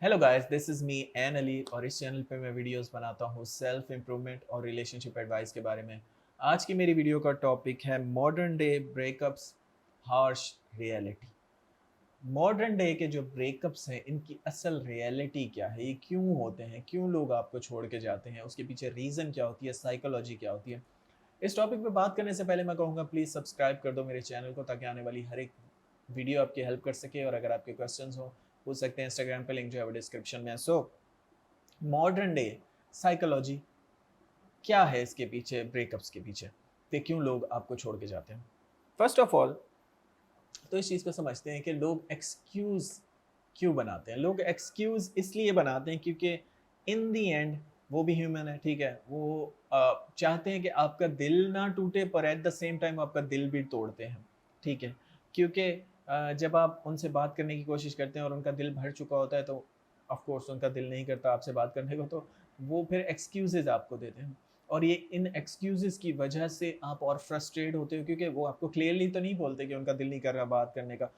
Hello guys, this is me an Ali और इस channel पे मैं वीडियोस बनाता हूँ सेल्फ इम्प्रूवमेंट और रिलेशनशिप एडवाइस के बारे में। आज की मेरी वीडियो का टॉपिक है modern day breakups, harsh reality. Modern day के जो ब्रेकअप्स हैं इनकी असल रियलिटी क्या है, ये क्यों होते हैं, क्यों लोग आपको छोड़ के जाते हैं, उसके पीछे रीज़न क्या होती है, साइकोलॉजी क्या होती है। इस टॉपिक पे बात करने से पहले मैं कहूँगा प्लीज़ सब्सक्राइब कर दो मेरे चैनल को, ताकि आने वाली हर एक वीडियो आपकी हेल्प कर सके। और अगर आपके क्वेश्चंस हो पूछ सकते हैं, इंस्टाग्राम पे लिंक जो है वो डिस्क्रिप्शन में है। सो मॉडर्न डे साइकोलॉजी क्या है इसके पीछे, ब्रेकअप्स के पीछे, कि क्यों लोग आपको छोड़ के जाते हैं। फर्स्ट ऑफ ऑल तो इस चीज़ को समझते हैं कि लोग एक्सक्यूज़ क्यों बनाते हैं। लोग एक्सक्यूज़ इसलिए बनाते हैं क्योंकि इन दी एंड वो भी ह्यूमन है, ठीक है। वो चाहते हैं कि आपका दिल ना टूटे, पर एट द सेम टाइम आपका दिल भी तोड़ते हैं, ठीक है। क्योंकि जब आप उनसे बात करने की कोशिश करते हैं और उनका दिल भर चुका होता है, तो ऑफ कोर्स उनका दिल नहीं करता आपसे बात करने को, तो वो फिर एक्सक्यूज़ेज़ आपको देते हैं। और ये इन एक्सक्यूज़ेज़ की वजह से आप और फ्रस्ट्रेट होते हो, क्योंकि वो आपको क्लियरली तो नहीं बोलते कि उनका दिल नहीं कर रहा बात करने का,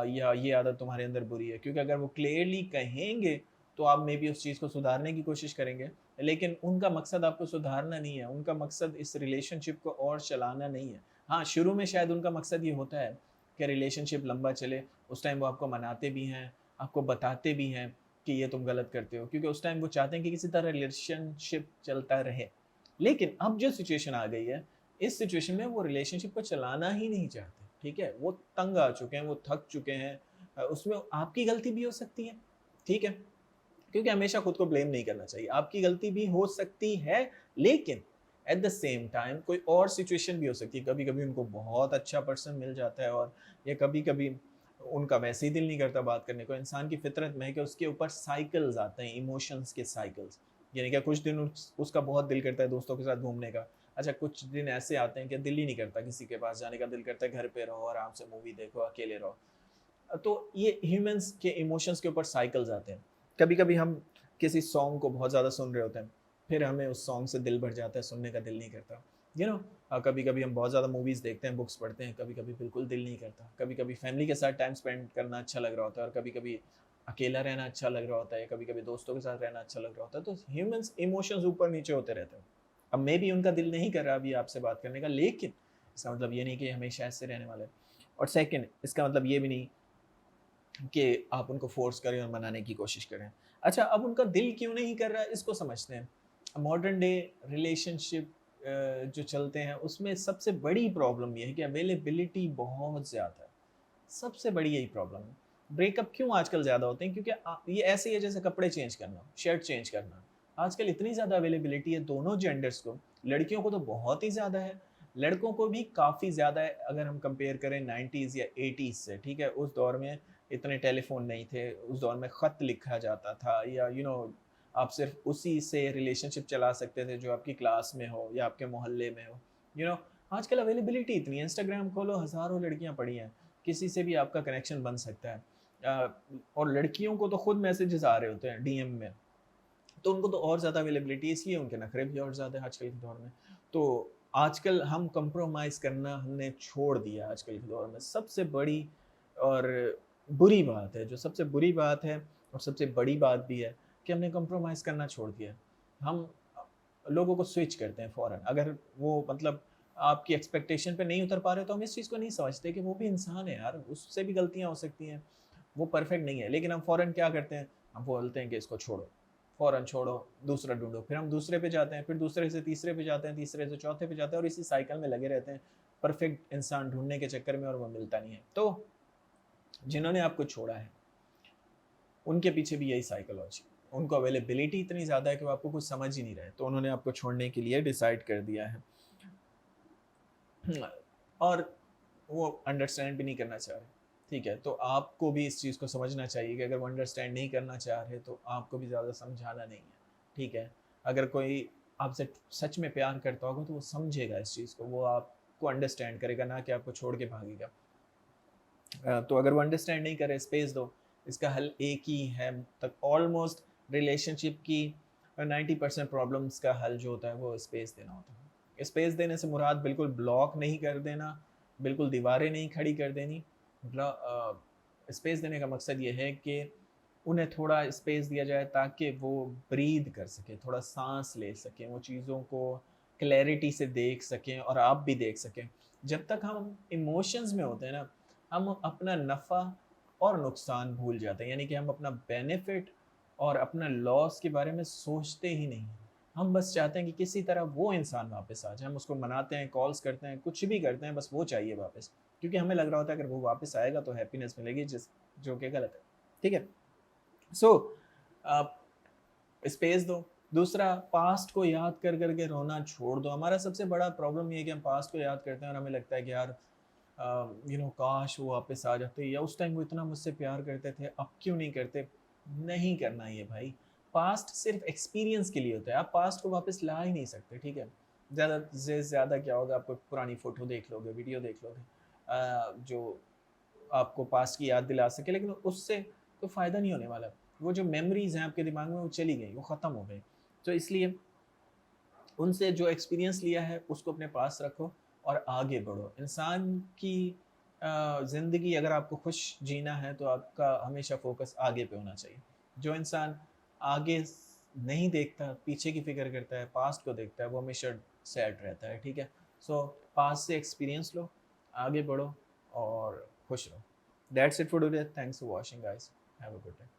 या ये आदत तुम्हारे अंदर बुरी है। क्योंकि अगर वो क्लियरली कहेंगे तो आप मे बी उस चीज़ को सुधारने की कोशिश करेंगे, लेकिन उनका मकसद आपको सुधारना नहीं है, उनका मकसद इस रिलेशनशिप को और चलाना नहीं है। हाँ, शुरू में शायद उनका मकसद ये होता है कि रिलेशनशिप लंबा चले, उस टाइम वो आपको मनाते भी हैं, आपको बताते भी हैं कि ये तुम गलत करते हो, क्योंकि उस टाइम वो चाहते हैं कि किसी तरह रिलेशनशिप चलता रहे। लेकिन अब जो सिचुएशन आ गई है, इस सिचुएशन में वो रिलेशनशिप को चलाना ही नहीं चाहते, ठीक है? वो तंग आ चुके हैं, वो थक चुके हैं। उसमें आपकी गलती भी हो सकती है, ठीक है? क्योंकि हमेशा खुद को ब्लेम नहीं करना चाहिए। आपकी गलती भी हो सकती है, लेकिन एट द सेम टाइम कोई और सिचुएशन भी हो सकती है। कभी-कभी उनको बहुत अच्छा पर्सन मिल जाता है, और या कभी-कभी उनका वैसे ही दिल नहीं करता बात करने को। इंसान की फितरत में है कि उसके ऊपर साइकिल्स आते हैं, इमोशंस के साइकिल्स। यानी कि कुछ दिन उसका बहुत दिल करता है दोस्तों के साथ घूमने का। अच्छा, कुछ दिन ऐसे आते हैं कि दिल ही नहीं करता किसी के पास जाने का, दिल करता है घर पे रहो, आराम से मूवी देखो, अकेले रहो। तो ये ह्यूमंस के इमोशंस के ऊपर साइकिल्स आते हैं। कभी-कभी हम किसी सॉन्ग को बहुत ज़्यादा सुन रहे होते हैं, फिर हमें उस सॉन्ग से दिल भर जाता है, सुनने का दिल नहीं करता। यू नो कभी-कभी हम बहुत ज़्यादा मूवीज़ देखते हैं, बुक्स पढ़ते हैं, कभी-कभी बिल्कुल दिल नहीं करता। कभी-कभी फैमिली के साथ टाइम स्पेंड करना अच्छा लग रहा होता है, और कभी-कभी अकेला रहना अच्छा लग रहा होता है, कभी-कभी दोस्तों के साथ रहना अच्छा लग रहा होता है। तो ह्यूमंस इमोशंस ऊपर-नीचे होते रहते हैं। अब मेबी उनका दिल नहीं कर रहा अभी आपसे बात करने का, लेकिन इसका मतलब ये नहीं कि हमेशा ऐसे रहने वाले हैं। और सेकंड, इसका मतलब ये भी नहीं कि आप उनको फ़ोर्स करें और मनाने की कोशिश करें। अच्छा, अब उनका दिल क्यों नहीं कर रहा है, इसको समझते हैं। मॉडर्न डे रिलेशनशिप जो चलते हैं उसमें सबसे बड़ी प्रॉब्लम ये है कि अवेलेबिलिटी बहुत ज़्यादा है। सबसे बड़ी यही प्रॉब्लम है। ब्रेकअप क्यों आजकल ज़्यादा होते हैं? क्योंकि ये ऐसे ही है जैसे कपड़े चेंज करना, शर्ट चेंज करना। आजकल इतनी ज़्यादा अवेलेबिलिटी है दोनों जेंडर्स को, लड़कियों को तो बहुत ही ज़्यादा है, लड़कों को भी काफ़ी ज़्यादा है। अगर हम कंपेयर करें 90s या 80s से, ठीक है? उस दौर में इतने टेलीफ़ोन नहीं थे, उस दौर में ख़त लिखा जाता था, या आप सिर्फ़ उसी से रिलेशनशिप चला सकते थे जो आपकी क्लास में हो या आपके मोहल्ले में हो। यू नो आजकल अवेलेबिलिटी इतनी है, इंस्टाग्राम खोलो, हज़ारों लड़कियाँ पड़ी हैं। किसी से भी आपका कनेक्शन बन सकता है। और लड़कियों को तो खुद मैसेजेस आ रहे होते हैं डीएम में, तो उनको तो और ज़्यादा अवेलेबिलिटी, इसलिए उनके नखरे भी और ज़्यादा है आजकल के दौर में। तो आजकल हम कंप्रोमाइज़ करना हमने छोड़ दिया आजकल के दौर में। सबसे बड़ी और बुरी बात है, जो सबसे बुरी बात है और सबसे बड़ी बात भी है, कि हमने कंप्रोमाइज़ करना छोड़ दिया है। हम लोगों को स्विच करते हैं फ़ौरन। अगर वो आपकी एक्सपेक्टेशन पे नहीं उतर पा रहे, तो हम इस चीज़ को नहीं समझते कि वो भी इंसान है यार, उससे भी गलतियाँ हो सकती हैं, वो परफेक्ट नहीं है। लेकिन हम फ़ौरन क्या करते हैं, हम बोलते हैं कि इसको छोड़ो, फ़ौरन छोड़ो, दूसरा ढूँढो। फिर हम दूसरे पे जाते हैं, फिर दूसरे से तीसरे पे जाते हैं, तीसरे से चौथे पे जाते हैं, और इसी साइकिल में लगे रहते हैं, परफेक्ट इंसान ढूँढने के चक्कर में, और वो मिलता नहीं है। तो जिन्होंने आपको छोड़ा है, उनके पीछे भी यही साइकोलॉजी। उनको अवेलेबिलिटी इतनी ज़्यादा है कि वो आपको कुछ समझ ही नहीं रहे, तो उन्होंने आपको छोड़ने के लिए डिसाइड कर दिया है। और वो अंडरस्टैंड भी नहीं करना चाह रहे, ठीक है? तो आपको भी इस चीज़ को समझना चाहिए कि अगर वो अंडरस्टैंड नहीं करना चाह रहे, तो आपको भी ज़्यादा समझाना नहीं है, ठीक है? अगर कोई आपसे सच में प्यार करता होगा, तो वो समझेगा इस चीज़ को, वो आपको अंडरस्टैंड करेगा, ना कि आपको छोड़ के भागेगा। तो अगर वो अंडरस्टैंड नहीं करे, स्पेस दो। इसका हल एक ही है, तक ऑलमोस्ट रिलेशनशिप की 90% प्रॉब्लम्स का हल जो होता है वो स्पेस देना होता है। स्पेस देने से मुराद बिल्कुल ब्लॉक नहीं कर देना, बिल्कुल दीवारें नहीं खड़ी कर देनी। स्पेस देने का मकसद ये है कि उन्हें थोड़ा स्पेस दिया जाए ताकि वो ब्रीद कर सकें, थोड़ा सांस ले सकें, वो चीज़ों को क्लैरिटी से देख सकें और आप भी देख सकें। जब तक हम इमोशंस में होते हैं ना, हम अपना नफ़ा और नुकसान भूल जाते हैं, यानी कि हम अपना बेनिफिट और अपना लॉस के बारे में सोचते ही नहीं हैं। हम बस चाहते हैं कि किसी तरह वो इंसान वापस आ जाए, हम उसको मनाते हैं, कॉल्स करते हैं, कुछ भी करते हैं, बस वो चाहिए वापस, क्योंकि हमें लग रहा होता है अगर वो वापस आएगा तो हैप्पीनेस मिलेगी, जो कि गलत है। ठीक है। सो स्पेस दो। दूसरा, पास्ट को याद कर करके रोना छोड़ दो। हमारा सबसे बड़ा प्रॉब्लम ये है कि हम पास्ट को याद करते हैं और हमें लगता है कि यार काश वो वापस आ जाते, या उस टाइम वो इतना मुझसे प्यार करते थे, अब क्यों नहीं करते। नहीं करना ये भाई। पास्ट सिर्फ एक्सपीरियंस के लिए होता है, आप पास्ट को वापस ला ही नहीं सकते। ठीक है। ज़्यादा से ज़्यादा क्या होगा, आपको पुरानी फ़ोटो देख लोगे, वीडियो देख लोगे, जो आपको पास्ट की याद दिला सके, लेकिन उससे तो फ़ायदा नहीं होने वाला। वो जो मेमोरीज़ हैं आपके दिमाग में, वो चली गई, वो ख़त्म हो गई। तो इसलिए उनसे जो एक्सपीरियंस लिया है उसको अपने पास रखो और आगे बढ़ो। इंसान की ज़िंदगी अगर आपको खुश जीना है तो आपका हमेशा फ़ोकस आगे पे होना चाहिए। जो इंसान आगे नहीं देखता, पीछे की फ़िक्र करता है, पास्ट को देखता है, वो हमेशा सैड रहता है। ठीक है? सो पास्ट से एक्सपीरियंस लो, आगे बढ़ो और खुश रहो। That's it for today. Thanks for watching guys. Have a good day.